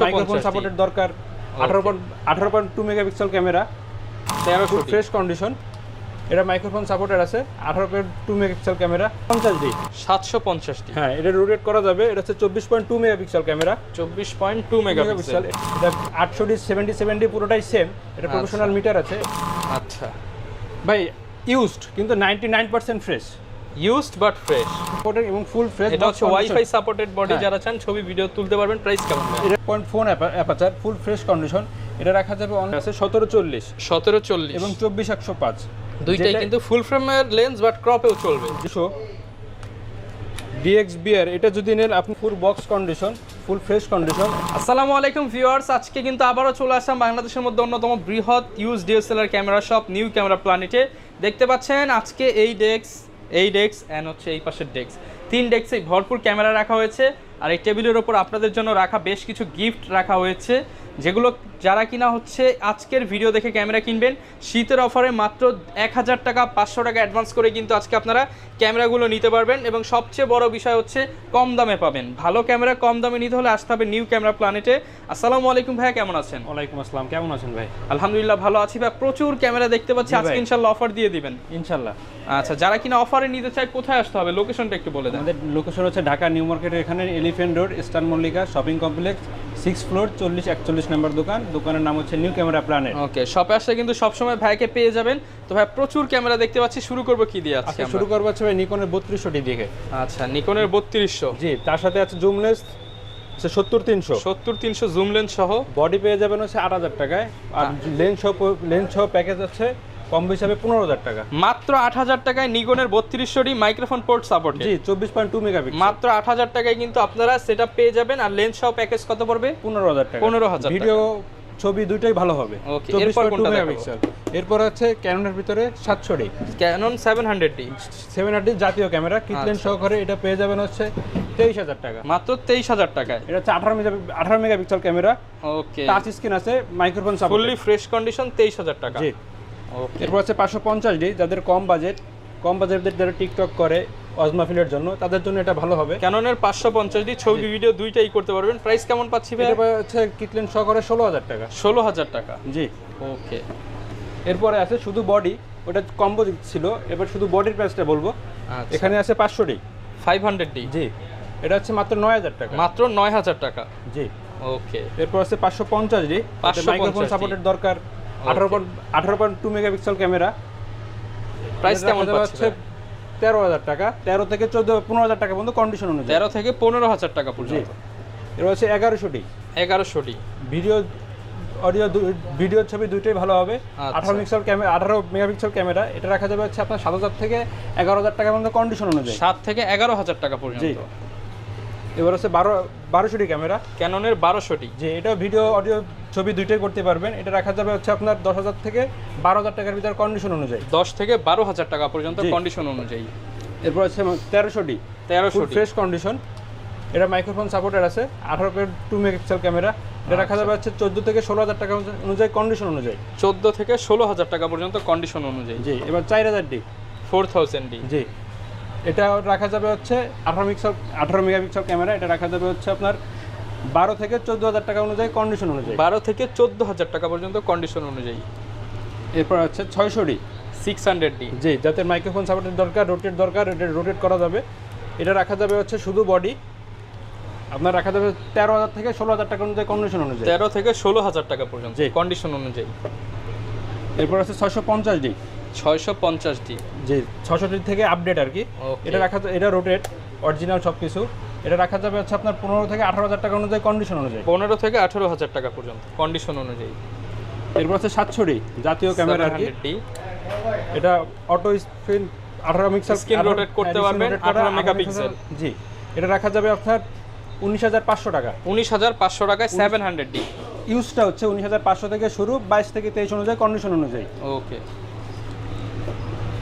Microphone সাপোর্টের দরকার 18.2 megapixel camera 1300 fresh condition. এটা মাইক্রোফোন সাপোর্টের আছে 18.2 মেগাপিক্সেল ক্যামেরা 50D 750D। হ্যাঁ, এটা রোটেট করা যাবে। এটা হচ্ছে 24.2 মেগাপিক্সেল ক্যামেরা 24.2 মেগাপিক্সেল। এটা 800D 7070 পুরোটাই সেম। এটা প্রফেশনাল মিটার আছে। আচ্ছা ভাই ইউজড কিন্তু 99% fresh, used but fresh supported এবং ফুল ফ্রেশ। এটা হচ্ছে ওয়াইফাই সাপোর্টেড বডি, যারা চান ছবি ভিডিও তুলতে পারবেন। প্রাইস কেমন? এটা 0.4 অ্যাপাচার, ফুল ফ্রেশ কন্ডিশন। এটা রাখা যাবে অন আছে 1740 এবং 24-105 দুইটাই কিন্তু ফুল ফ্রেমের লেন্স বাট ক্রপেও চলবে। DXBR এটা যদি নেন আপনি full box condition, full fresh condition. আসসালামু আলাইকুম ভিউয়ার্স, আজকে কিন্তু আবারও চলে আসলাম বাংলাদেশের মধ্যে অন্যতম বৃহৎ used DSLR camera shop new camera প্ল্যানেটে। দেখতে পাচ্ছেন আজকে এই ডেস্ক এন্ড হচ্ছে এই পাশের ডেস্ক, 3 ডেস্কে ভরপুর ক্যামেরা রাখা হয়েছে। আর এই টেবিলের ওপর আপনাদের জন্য রাখা বেশ কিছু গিফট রাখা হয়েছে, যেগুলো যারা কিনা হচ্ছে আজকের ভিডিও দেখে ক্যামেরা কিনবেন শীতের অফারে মাত্র 1000 টাকা 500 টাকা অ্যাডভান্স করে কিন্তু আজকে আপনারা ক্যামেরাগুলো নিতে পারবেন। এবং সবচেয়ে বড় বিষয় হচ্ছে কম দামে পাবেন। ভালো ক্যামেরা কম দামে নিতে হলে আসতে হবে নিউ ক্যামেরা প্ল্যানেটে। আসসালামু আলাইকুম ভাইয়া, কেমন আছেন? ওয়ালাইকুম আসসালাম, কেমন আছেন ভাই? আলহামদুলিল্লাহ ভালো আছি ভাই। প্রচুর ক্যামেরা দেখতে পাচ্ছি, আজকে ইনশাআল্লাহ অফার দিয়ে দিবেন ইনশাআল্লাহ। আচ্ছা, যারা কিনা অফারে নিতে চায় কোথায় আসতে হবে, লোকেশনটা একটু বলে দেন। আমাদের লোকেশন হচ্ছে ঢাকা নিউ মার্কেটের এখানে elephant road, eastern Mallika shopping complex, 6 floor 4041 নম্বর দোকান। দোকানের নাম হচ্ছে নিউ ক্যামেরা প্ল্যানেট। ওকে, শপে আসলে কিন্তু সবসময় ভাইকে পেয়ে যাবেন। তো ভাই প্রচুর ক্যামেরা দেখতে পাচ্ছি, শুরু করবো কি দিয়ে? আজকে শুরু করবো হচ্ছে ভাই নিকনের 3200 দেখে। আচ্ছা, নিকনের 3200, জি, তার সাথে আছে জুম লেন্স 70-300 জুম লেন্স সহ। বডি পেয়ে যাবেন হচ্ছে 8000 টাকায়। আর লেন্স সহ প্যাকেজ আছে কম হিসাবে 15000 টাকা। মাত্র 8000 টাকায় নিকনের 3200 মাইক্রোফোন পোর্ট সাপোর্ট। জি, 24.2 মেগাপিক্সেল। মাত্র 8000 টাকায় কিন্তু আপনারা সেটআপ পেয়ে যাবেন। আর লেন্স সহ প্যাকেজ কত পড়বে? 15000 টাকা। 15000 টাকা। ভিডিও ছবি দুটোই ভালো হবে। ওকে, এরপর কোনটা মেগাপিক্সেল। এরপর আছে ক্যাননের ভিতরে 700D ক্যানন 700D 700D জাতীয় ক্যামেরা কিট লেন্স সহকারে। এটা পেয়ে যাবেন হচ্ছে 23000 টাকা। মাত্র 23000 টাকায়। এটা হচ্ছে 18 মেগাপিক্সেল ক্যামেরা। ওকে, টাচ স্ক্রিন আছে, microphone support, fully fresh condition, 23000 টাকা। জি। ওকে, এরপর আছে 550D, যাদের কম বাজেটদের যারা টিকটক করে অজমাফিলের জন্য, তাদের জন্য এটা ভালো হবে। ক্যাননের 550D ছবি ভিডিও দুইটাই করতে পারবেন। প্রাইস কেমন পাচ্ছি ভাই? এটা হচ্ছে কিট লেন্স সহকারে 16000 টাকা। 16000 টাকা, জি। ওকে। এরপরে আছে শুধু বডি, ওটা কম্বো ছিল। এবার শুধু বডির প্রাইসটা বলবো। আচ্ছা, এখানে আছে 500D 500D, জি। এটা হচ্ছে মাত্র 9000 টাকা। মাত্র 9000 টাকা, জি। ওকে। এরপর আছে 550D, মাইক্রোফোন সাপোর্টের দরকার 18.2 মেগাপিক্সেল ক্যামেরা। প্রাইস কেমন পাচ্ছি? 13000 টাকা, 13 থেকে 15,000 টাকা পর্যন্ত কন্ডিশন অনুযায়ী। 13 থেকে 15000 টাকা পর্যন্ত। এরপর আছে 1100D, 1100D ভিডিও ছবি দুইটাই ভালো হবে। আচ্ছা। 18 মেগাপিক্সেল ক্যামেরা। এটা রাখা যাবে হচ্ছে আপনার 7000 থেকে 11000 টাকা পর্যন্ত কন্ডিশন অনুযায়ী। 7 থেকে 11000 টাকা পর্যন্ত। এবার হচ্ছে 1200D ক্যামেরা, ক্যাননের 1200D। যে এটা ভিডিও অডিও ছবি দুইটাই করতে পারবেন। এটা রাখা যাবে হচ্ছে আপনার 10000 থেকে 12000 টাকার ভিতর কন্ডিশন অনুযায়ী। 10 থেকে 12000 টাকা পর্যন্ত কন্ডিশন অনুযায়ী। এরপর আছে 1300D ফ্রেশ কন্ডিশন। এটা মাইক্রোফোন সাপোর্টের আছে 18.2 মেগাপিক্সেল ক্যামেরা। এটা রাখা যাবে হচ্ছে 14 থেকে 16000 টাকা অনুযায়ী কন্ডিশন অনুযায়ী। 14 থেকে 16000 টাকা পর্যন্ত কন্ডিশন অনুযায়ী। জি। এবার 4000D 4000D, জি। এটা রাখা যাবে হচ্ছে 18 মেগাপিক্সেল ক্যামেরা। এটা রাখা যাবে হচ্ছে আপনার 12 থেকে 14000 টাকা অনুযায়ী কন্ডিশন অনুযায়ী। 12 থেকে 14000 টাকা পর্যন্ত কন্ডিশন অনুযায়ী। এরপর হচ্ছে 600D 600D, জি। যাদের মাইক্রোফোন সাপোর্টের দরকার, এটা রোটেট করা যাবে। এটা রাখা যাবে হচ্ছে শুধু বডি, আপনার রাখা যাবে 13000 থেকে 16000 টাকা অনুযায়ী কন্ডিশন অনুযায়ী। 13 থেকে 16000 টাকা পর্যন্ত জি। কন্ডিশন অনুযায়ী। এরপর আছে 650D, 650D, জি। 600D থেকে আপডেট আর কি। Okay. এটা রোটেট অরিজিনাল সব কিছু। এটা রাখা যাবে হচ্ছে আপনার 15 থেকে 18000 টাকা অনুযায়ী কন্ডিশন অনুযায়ী। 15 থেকে 18000 টাকা পর্যন্ত কন্ডিশন অনুযায়ী। এরপর আছে 700D জাতীয় ক্যামেরা আর কি। 700D, এটা auto screen 18 megapixel screen rotate করতে পারবেন, 18 মেগাপিক্সেল। জি। এটা রাখা যাবে আপনার 19500 টাকা। 19500 টাকায় 700D। ইউজটা হচ্ছে 19500 থেকে শুরু, 22 থেকে 23 অনুযায়ী কন্ডিশন অনুযায়ী। ওকে।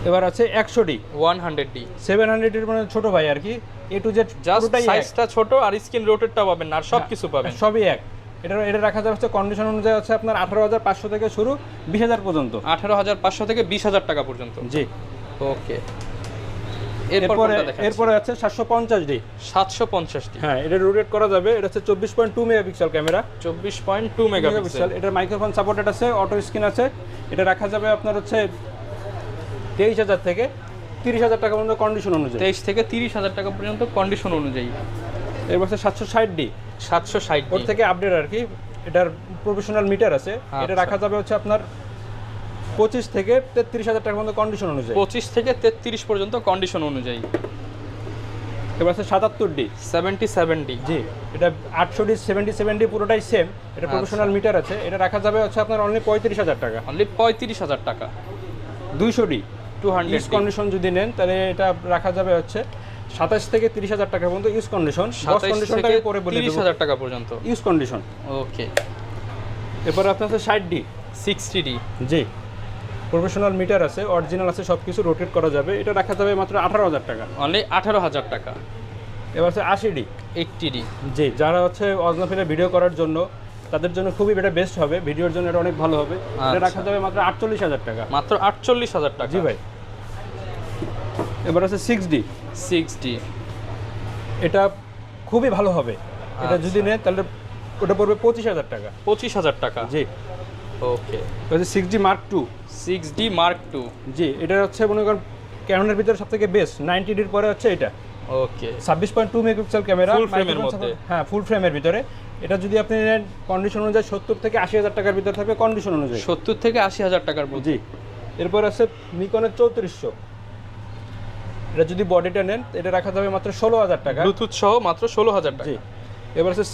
এবার আছে 100D 100D, 700 এর মানে ছোট ভাই আর কি। A to Z জাস্ট পুরোটাই এক। সাইজটা ছোট আর স্ক্রিন রোটেটটা পাবেন না, আর সব কিছু পাবেন। সবই এক। এটা রাখা যাবে হচ্ছে কন্ডিশন অনুযায়ী হচ্ছে আপনার 18500 থেকে শুরু 20000 পর্যন্ত। 18500 থেকে 20000 টাকা পর্যন্ত। জি। ওকে। এরপরে আছে 750D। 750D, হ্যাঁ, এটা রোটেট করা যাবে। এটা হচ্ছে 24.2 মেগাপিক্সেল ক্যামেরা। 24.2 মেগাপিক্সেল। এটার মাইক্রোফোন সাপোর্টেড আছে, অটো স্ক্রিন আছে। এটা রাখা যাবে আপনার হচ্ছে 23,000 থেকে 30,000 টাকা পর্যন্ত কন্ডিশন অনুযায়ী। 23 থেকে 30,000 টাকা পর্যন্ত কন্ডিশন অনুযায়ী। এরপর আছে 760D। 760D, ওর থেকে আপডেট আর কি। এটার প্রফেশনাল মিটার আছে। এটা রাখা যাবে হচ্ছে আপনার 25 থেকে 33,000 টাকার মধ্যে কন্ডিশন অনুযায়ী। 25 থেকে 33 পর্যন্ত কন্ডিশন অনুযায়ী। এবার আছে 77D। 77D, জি, এটা 800D 77D পুরোটাই সেম। এটা প্রফেশনাল মিটার আছে। এটা রাখা যাবে হচ্ছে আপনার অনলি 35,000 টাকা। অনলি 35,000 টাকা। 200D 200D, ইউজ কন্ডিশন যদি নেন তাহলে এটা রাখা যাবে হচ্ছে 27 থেকে 30,000 টাকা পর্যন্ত ইউজ কন্ডিশন। বক্স কন্ডিশনটাকে পরে বলে দেব। 30,000 টাকা পর্যন্ত ইউজ কন্ডিশন। ওকে। এরপর আপনার আছে 60D। 60D, জি, প্রফেশনাল মিটার আছে, অরিজিনাল আছে, সব কিছু রোটেট করা যাবে। এটা রাখা যাবে মাত্র 18,000 টাকা। অনলি 18,000 টাকা। এবার আছে 80D। 80D, জি, যারা হচ্ছে অজনাফিলে ভিডিও করার জন্য, তাদের জন্য খুবই এটা বেস্ট হবে। ভিডিওর জন্য এটা অনেক ভালো হবে। এটা রাখা যাবে মাত্র 48,000 টাকা। মাত্র 48,000 টাকা। জি ভাই। এবার আছে 6D। 6D, এটা খুবই ভালো হবে। এটা যদি নেন তাহলে ওটা পড়বে 25,000 টাকা। 25,000 টাকা। জি। ওকে। 6D Mark II। 6D Mark II, জি, এটা হচ্ছে মনে করেন ক্যানোনের ভিতরে সবথেকে বেস্ট। 90Dর পরে হচ্ছে এটা। ওকে। 26.2 মেগাপিক্সেল ক্যামেরা, ফুল ফ্রেমের মধ্যে। হ্যাঁ, ফুল ফ্রেমের ভিতরে। এটা যদি আপনি নেন কন্ডিশন অনুযায়ী 70 থেকে 80,000 টাকার ভিতরে থাকবে কন্ডিশন অনুযায়ী। 70 থেকে 80,000 টাকার মধ্যে। জি। এরপর আছে নিকনের 3400। এটা যদি বডিটা নেন এটা রাখা যাবে মাত্র 16,000 টাকা। ব্লুটুথ সহ মাত্র 16,000 টাকা। জি। এবার আছে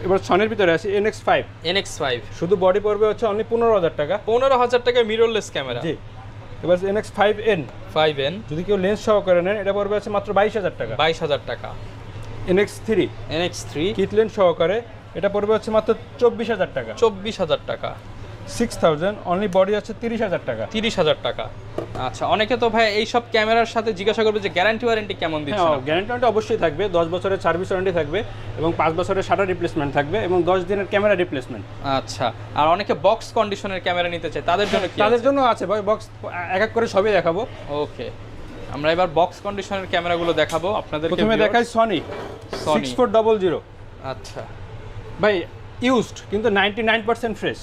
এবার সনের ভিতরে আছে NX5। NX5, শুধু বডি পড়বে হচ্ছে অনলি 15,000 টাকা। 15,000 টাকা মিররলেস ক্যামেরা। জি। এবার NX5N। 5N, যদি কেউ লেন্স সহকারে নেন এটা পড়বে আছে মাত্র 22,000 টাকা। 22,000 টাকা। NX3 NX3, কিট লেন্স সহকারে এটা পড়বে হচ্ছে মাত্র 24,000 টাকা। 24,000 টাকা। 6,000 অনলি বডি আছে 30,000 টাকা। 30,000 টাকা। আচ্ছা, অনেকে তো ভাই এই সব ক্যামেরার সাথে জিজ্ঞাসা করবে যে গ্যারান্টি ওয়ারেন্টি কেমন দিচ্ছে? হ্যাঁ, গ্যারান্টি অবশ্যই থাকবে। 10 বছরের সার্ভিস ওয়ারেন্টি থাকবে এবং 5 বছরের শাটার রিপ্লেসমেন্ট থাকবে এবং 10 দিনের ক্যামেরা রিপ্লেসমেন্ট। আচ্ছা, আর অনেকে বক্স কন্ডিশনের ক্যামেরা নিতে চায়, তাদের জন্য কি? তাদের জন্য আছে ভাই বক্স, এক এক করে সবই দেখাবো। ওকে, আমরা এবার বক্স কন্ডিশনের ক্যামেরাগুলো দেখাবো আপনাদেরকে। প্রথমে দেখাই সনি 6400। আচ্ছা ভাই, ইউজড কিন্তু 99% ফ্রেশ।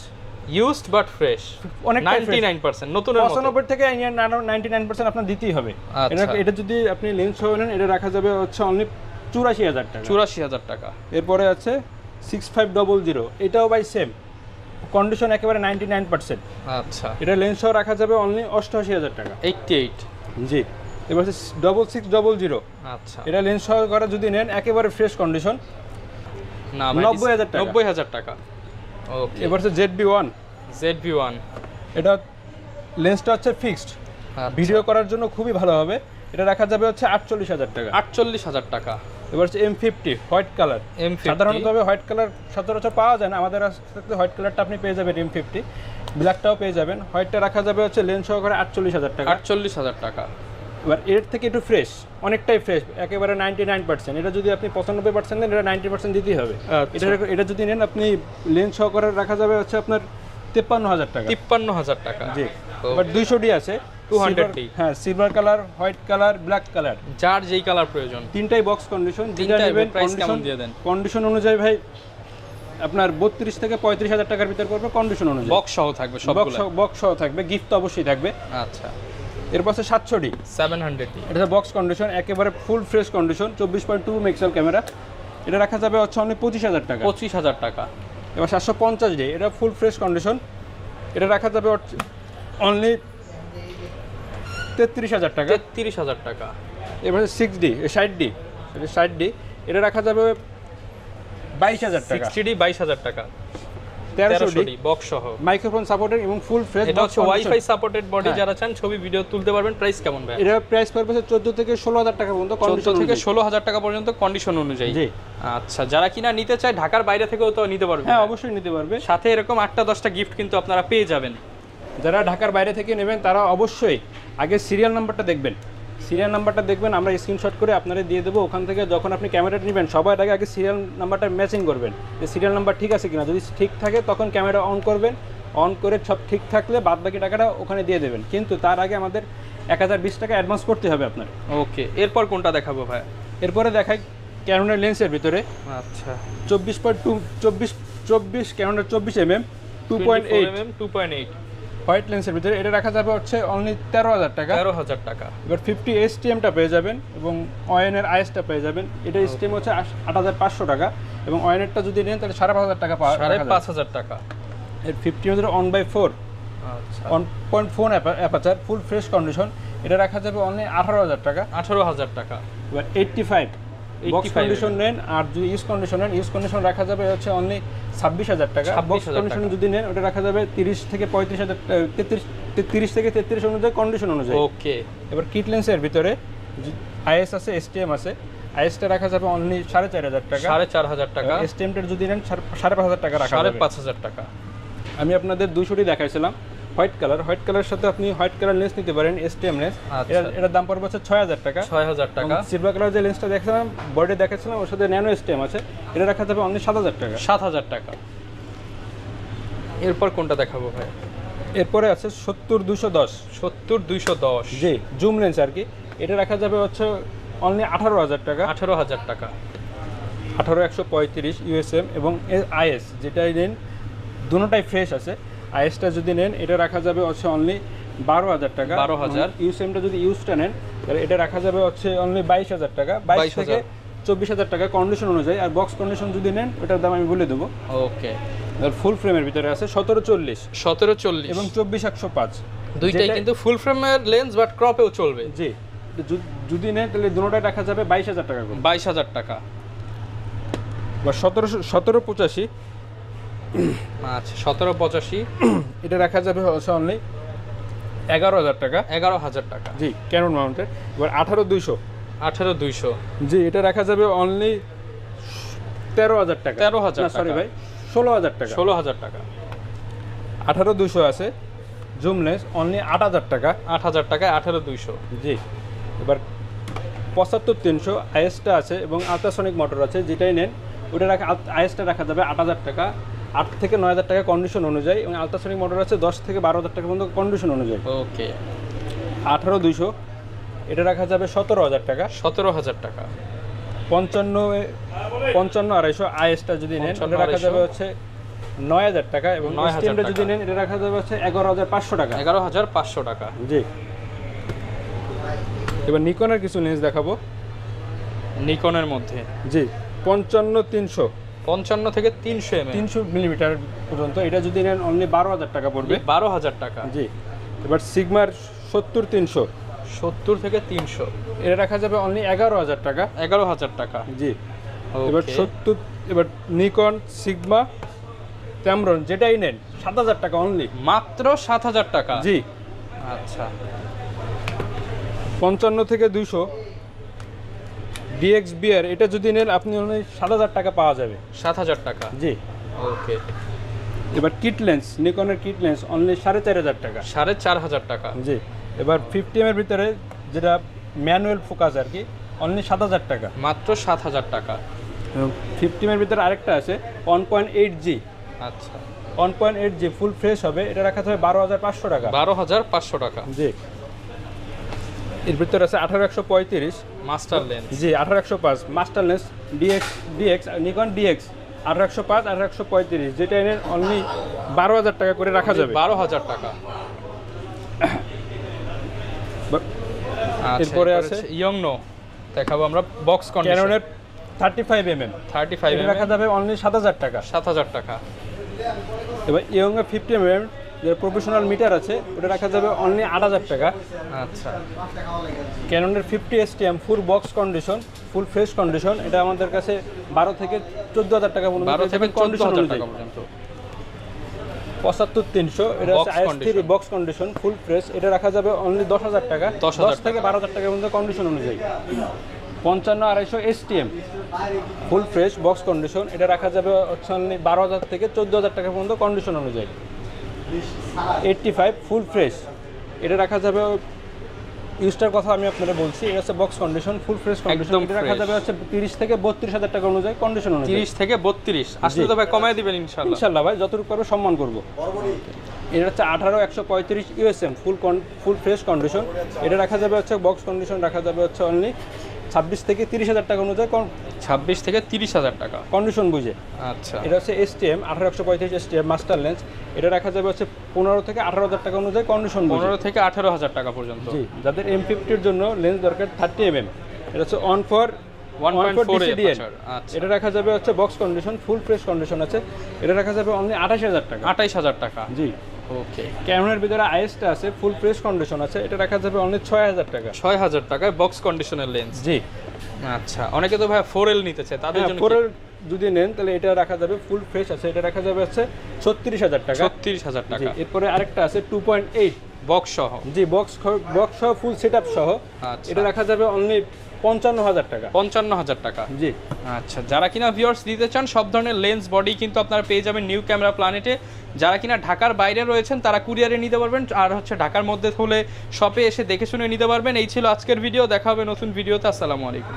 ইউজড বাট ফ্রেশ, অনেক 99% নতুনের মতো। 95 থেকে 99% আপনার দিতেই হবে। আচ্ছা। এটা যদি আপনি লেন্স সহ নেন এটা রাখা যাবে হচ্ছে অনলি 84,000 টাকা। 84,000 টাকা। এরপরে আছে 6500। এটাও ভাই সেম কন্ডিশন, একেবারে 99%। আচ্ছা, এটা লেন্স সহ রাখা যাবে অনলি 88,000 টাকা। 88। জি। এবার আছে 6600। আচ্ছা, এটা লেন্স সহ করা যদি নেন একেবারে ফ্রেশ কন্ডিশন, না 90,000 টাকা। 90,000 টাকা। ওকে। এবার আছে ZV-1। ZV-1, এটা লেন্সটা হচ্ছে ফিক্সড, ভিডিও করার জন্য খুবই ভালো হবে। এটা রাখা যাবে হচ্ছে 48,000 টাকা। 48,000 টাকা। এবার হচ্ছে M50 হোয়াইট কালার। সাধারণত হোয়াইট কালার সচরাচর পাওয়া যায় না, আমাদের কাছে হোয়াইট কালারটা আপনি পেয়ে যাবেন। M50 ব্ল্যাকটাও পেয়ে যাবেন। হোয়াইটটা রাখা যাবে হচ্ছে লেন্স সহকারে 48,000 টাকা। 48,000 টাকা। এবার এর থেকে একটু ফ্রেশ, অনেকটাই ফ্রেশ, একেবারে 99%। এটা যদি আপনি 95% দেন এটা 90% দিতেই হবে। এটা যদি নেন আপনি লেন্স সহকারে রাখা যাবে হচ্ছে আপনার 53,000 টাকা। 53,000 টাকা। জি। এবার 200D আছে, 200D। হ্যাঁ, silver colour, white colour, black colour, যার যেই কালার প্রয়োজন। তিনটাই বক্স কন্ডিশন। তিনটাই প্রাইস কেমন দিয়ে দেন? কন্ডিশন অনুযায়ী ভাই আপনার 32 থেকে 35,000 টাকার ভিতর পড়বে কন্ডিশন অনুযায়ী। বক্স সহ থাকবে সবগুলো। বক্স সহ থাকবে, গিফট তো অবশ্যই থাকবে। আচ্ছা। এরপর আছে 700D। 700D, এটা বক্স কন্ডিশন, একেবারে full fresh condition, 24.2 megapixel camera. এটা রাখা যাবে হচ্ছে অনলি 25,000 টাকা। 25,000 টাকা। এবার 750D, এটা ফুল ফ্রেশ কন্ডিশন, এটা রাখা যাবে অনলি 33,000 টাকা। 33,000 টাকা। এবার 60D 60D, এটা রাখা যাবে 22,000 টাকা। 60D 22,000 টাকা। 1300D বক্স সহ, মাইক্রোফোন সাপোর্টেড এবং ফুল ফ্রেশ। এটা হচ্ছে ওয়াইফাই সাপোর্টেড বডি। যারা চান ছবি ভিডিও তুলতে পারবেন। প্রাইস কেমন ভাই? এটা প্রাইস পড়বে 14 থেকে 16,000 টাকা পর্যন্ত, 14 থেকে 16,000 টাকা পর্যন্ত কন্ডিশন অনুযায়ী। জি। আচ্ছা, যারা কিনা নিতে চায় ঢাকার বাইরে থেকেও তো নিতে পারবে। হ্যাঁ, অবশ্যই নিতে পারবে। সাথে এরকম 8টা-10টা গিফট কিন্তু আপনারা পেয়ে যাবেন। যারা ঢাকার বাইরে থেকে নেবেন তারা অবশ্যই আগে সিরিয়াল নাম্বারটা দেখবেন। সিরিয়াল নাম্বারটা দেখবেন, আমরা স্ক্রিনশট করে আপনাদের দিয়ে দেবো। ওখান থেকে যখন আপনি ক্যামেরাটা নেবেন সবার আগে সিরিয়াল নাম্বারটা ম্যাচিং করবেন, যে সিরিয়াল নাম্বার ঠিক আছে কিনা। যদি ঠিক থাকে তখন ক্যামেরা অন করবেন, অন করে সব ঠিক থাকলে বাদ বাকি টাকাটা ওখানে দিয়ে দেবেন। কিন্তু তার আগে আমাদের 1020 টাকা অ্যাডভান্স করতে হবে আপনার। ওকে, এরপর কোনটা দেখাবো ভাই? এরপরে দেখাই ক্যানোনের লেন্সের ভিতরে আচ্ছা, 24 ক্যানোনের 24 mm 2.8 2.8 হোয়াইট লেন্সের ভিতরে, এটা রাখা যাবে হচ্ছে অনলি 13,000 টাকা। 13,000 টাকা। এবার 50 STMটা পেয়ে যাবেন এবং অয়েনের আইএসটা পেয়ে যাবেন। এটা STM হচ্ছে 8,500 টাকা এবং অয়েনেরটা যদি নেন তাহলে 5,500 টাকা পাওয়া 5,500 টাকা। এর 50 এর 1/4 আচ্ছা, 1.4 অ্যাপাচার ফুল ফ্রেশ কন্ডিশন, এটা রাখা যাবে অনলি 18,000 টাকা। 18,000 টাকা। এবার 85 বক্স কন্ডিশন নেন, আর যদি ইউজ কন্ডিশন নেন, ইউজ কন্ডিশন রাখা যাবে হচ্ছে অনলি 26,000 টাকা। বক্স 26,000 কন্ডিশন যদি নেন ওটা রাখা যাবে 30 থেকে 35,000, 33 থেকে 33 অনুযায়ী কন্ডিশন অনুযায়ী। ওকে, এবার কিট লেন্সের ভিতরে আইএস আছে, এসটিএম আছে। আইএসটা রাখা যাবে অনলি 4,500 টাকা। 4,500 টাকা। এসটিএমটার যদি নেন 5,500 টাকা রাখা যাবে। 5,500 টাকা। আমি আপনাদের 200টি দেখাইছিলাম হোয়াইট কালার। হোয়াইট কালারের সাথে আপনি হোয়াইট কালার লেন্স নিতে পারেন, এসটিএম লেন্স। এটার দাম পড়বে হচ্ছে 6,000 টাকা। 6,000 টাকা। সিলভার কালার যে লেন্সটা দেখছিলাম, বডি দেখাচ্ছিলাম, ওর সাথে ন্যানো এসটিএম আছে, এটা রাখা যাবে অনলি 7,000 টাকা। 7,000 টাকা। এরপর কোনটা দেখাবো ভাই? এরপরে আছে 70-210 70-210 জি জুম লেন্স আর কি। এটা রাখা যাবে হচ্ছে অনলি 18,000 টাকা। 18,000 টাকা। 18-135 ইউএসএম এবং আইএস যেটাই নেন দুটোটাই ফ্রেশ আছে। আইএসটা যদি নেন এটা রাখা যাবে হচ্ছে অনলি 12,000 টাকা। 12,000। ইউএসএমটা যদি ইউজটা নেন তাহলে এটা রাখা যাবে হচ্ছে অনলি 22,000 টাকা। 22 থেকে 24,000 টাকা কন্ডিশন অনুযায়ী। আর বক্স কন্ডিশন যদি নেন ওটার দাম আমি বলে দেবো। ওকে, ফুল ফ্রেমের ভিতরে আছে 1740 1740 এবং 24-105 দুইটাই কিন্তু ফুল ফ্রেমের লেন্স, বাট ক্রপেও চলবে। জি, যদি নেন তাহলে দুটোটাই রাখা যাবে 22,000 টাকা করে। 22,000 টাকা। বা 1785 আচ্ছা, 1785 এটা রাখা যাবে হচ্ছে অনলি 11,000 টাকা। 11,000 টাকা। জি, ক্যানন মাউন্টের। এবার 18-200 18,200 জি, এটা রাখা যাবে অনলি 13,000 টাকা। 13,000 না সরি টাকা। ভাই, 16,000 টাকা। 16,000 টাকা। 18-200 আছে জুম লেন্স অনলি 8,000 টাকা। 8,000 টাকায় 18,200 জি, এবার 75-300 আইএসটা আছে এবং আলট্রাসনিক মোটর আছে, যেটাই নেন ওটা রাখা আইএসটা রাখা যাবে 8,000 টাকা। 8 থেকে 9,000 টাকা কন্ডিশন অনুযায়ী এবং আলট্রাসনিক মোটর আছে 10 থেকে 12,000 টাকা পর্যন্ত কন্ডিশন অনুযায়ী। ওকে, 18-200 এটা রাখা যাবে 17,000 টাকা। 17,000 টাকা। 55-250 আইএসটা যদি নেন ওটা রাখা যাবে হচ্ছে 9,000 টাকা এবং 9,000 এসটিএমটা যদি টাকা। নেন এটা রাখা যাবে হচ্ছে 11,500 টাকা। 11,500 টাকা। জি, এবার নিকনের কিছু লেন্স দেখাবো নিকনের মধ্যে। জি, 55-300 55 থেকে 300 mm 300 মিলিমিটার পর্যন্ত। এটা যদি নেন অনলি 12,000 টাকা পড়বে। 12,000 টাকা। জি, এবার সিগমার 70-300 70 থেকে 300 এটা রাখা যাবে অনলি 11,000 টাকা। 11,000 টাকা। জি, এবার 70 এবার নিকন সিগমা ক্যামরন যেটাই নেন 7,000 টাকা অনলি। মাত্র 7,000 টাকা। জি, আচ্ছা, 55 থেকে 200 ডিএক্স বিয়ার এটা যদি নেন আপনি অনলি 7,000 টাকা পাওয়া যাবে। 7,000 টাকা। জি, ওকে, এবার কিট লেন্স নিকনের কিট লেন্স অনলি 4,500 টাকা। 4,500 টাকা। জি, এবার 50 এর ভিতরে যেটা ম্যানুয়াল ফোকাস আর কি অনলি 7,000 টাকা। মাত্র 7,000 টাকা। 50 এর ভিতরে আরেকটা আছে 1.8G। আচ্ছা, 1.8G ফুল ফ্রেশ হবে, এটা রাখা যাবে 12,500 টাকা। 12,500 টাকা। জি, এর ভিতরে আছে 18-135 মাস্টার লেন্স। জি, 18-105 master lens DX Nikon DX 1805 1835 যেটা এনে অনলি 12,000 টাকা করে রাখা যাবে। 12,000 টাকা। এরপরে আছে ইয়ংনো দেখাবো আমরা বক্স কন্ডিশন। ক্যাননের 35 mm 35 এটা রাখা যাবে অনলি 7,000 টাকা। 7,000 টাকা। এবার ইয়ংয়ের 50 mm যে প্রফেশনাল মিটার আছে ওটা রাখা যাবে অনলি 8,000 টাকা। আচ্ছা, ক্যাননের 50 STM full box condition full fresh condition, এটা আমাদের কাছে 12 থেকে 14,000 টাকা পর্যন্ত 12 থেকে কন্ডিশন 14,000 টাকা পর্যন্ত। 75-300 এটা হচ্ছে IS3 box condition full fresh, এটা রাখা যাবে অনলি 10,000 টাকা। 10 থেকে 12,000 টাকা পর্যন্ত কন্ডিশন অনুযায়ী। 55-250 STM full fresh box condition, এটা রাখা যাবে হচ্ছে অনলি 12,000 থেকে 14,000 টাকা পর্যন্ত কন্ডিশন অনুযায়ী। 85 ফুল ফ্রেশ এটা রাখা যাবে ইউজটার কথা আমি আপনারা বলছি, এটা হচ্ছে box condition, full fresh condition. একদম এটা রাখা fresh। যাবে হচ্ছে 30 থেকে 32,000 টাকা অনুযায়ী, কন্ডিশন অনুযায়ী। 30 থেকে 32 আসলে তো ভাই কমায় দিবেন ইনশাআল্লাহ। ইনশাআল্লাহ ভাই, যতটুকু পারবো সম্মান করব। এটা হচ্ছে 18135 ইউএসএম ফুল ফ্রেশ কন্ডিশন। এটা রাখা যাবে হচ্ছে বক্স কন্ডিশন, রাখা যাবে হচ্ছে অনলি 26 থেকে 30,000 টাকা অনুযায়ী, 26 থেকে 30,000 টাকা। কন্ডিশন বুঝে। আচ্ছা, এটা হচ্ছে এসটিএম 18135 এসটিএম মাস্টার লেন্স। এটা রাখা যাবে হচ্ছে 15 থেকে 18,000 টাকা অনুযায়ী, কন্ডিশন বুঝে। 15 থেকে 18,000 টাকা পর্যন্ত। জি, যাদের M50 এর জন্য লেন্স দরকার 30mm, এটা হচ্ছে অন ফর 1.4 DCDN। আচ্ছা, এটা রাখা যাবে হচ্ছে box condition, full fresh condition আছে। এটা রাখা যাবে অনলি 28,000 টাকা। 28,000 টাকা। জি, ওকে, ক্যামেরার ভিতরে আইএসটা আছে, ফুল ফ্রেশ কন্ডিশন আছে। এটা রাখা যাবে অনলি 6,000 টাকা। 6,000 টাকায় বক্স কন্ডিশনের লেন্স। জি, আচ্ছা, অনেকে তো ভাই 4L নিতে চায়, তাদের জন্য পরের যদি নেন তাহলে এটা রাখা যাবে ফুল ফ্রেশ আছে। এটা রাখা যাবে হচ্ছে 36,000 টাকা। 36,000 জি, টাকা এরপরে আরেকটা আছে 2.8। বক্স সহ। জি, বক্স সহ ফুল সেটআপ সহ। আচ্ছা, এটা রাখা যাবে অনলি 55,000 টাকা। 55,000 টাকা। জি, আচ্ছা, যারা কিনা ভিউয়ার্স দিতে চান সব ধরনের লেন্স বডি কিন্তু আপনারা পেয়ে যাবেন নিউ ক্যামেরা প্ল্যানেটে। যারা কিনা ঢাকার বাইরে রয়েছেন তারা কুরিয়ারে নিতে পারবেন, আর হচ্ছে ঢাকার মধ্যে হলে শপে এসে দেখে শুনে নিতে পারবেন। এই ছিল আজকের ভিডিও, দেখা হবে নতুন ভিডিওতে। আসসালামু আলাইকুম।